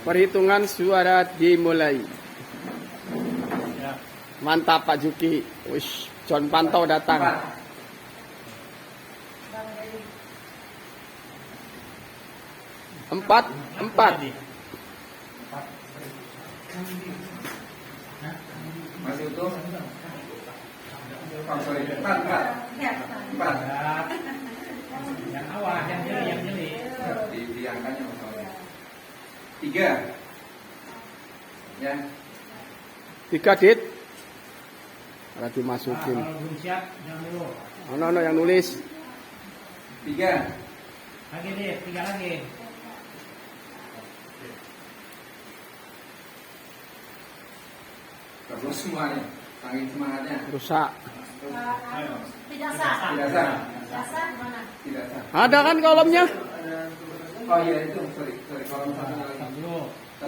Perhitungan suara dimulai. Mantap Pak Juki. Wish, John Pantau datang. Empat. Masih utuh? Oh, sorry. Empat. Yang awal, yang jeli. Diangkatnya masalahnya. 3. Ya. 3 Dit. Kalau dimasukin. Kalau belum siap, jangan dulu. Ono yang nulis. 3. Lagi deh, 3 lagi. Terus semuanya. Tangin semangatnya. Rusak. Tidak sah. Tidak sah. Tidak sah mana? Tidak sah. Ada kan kolomnya? Oh iya itu, sorry kolom 1.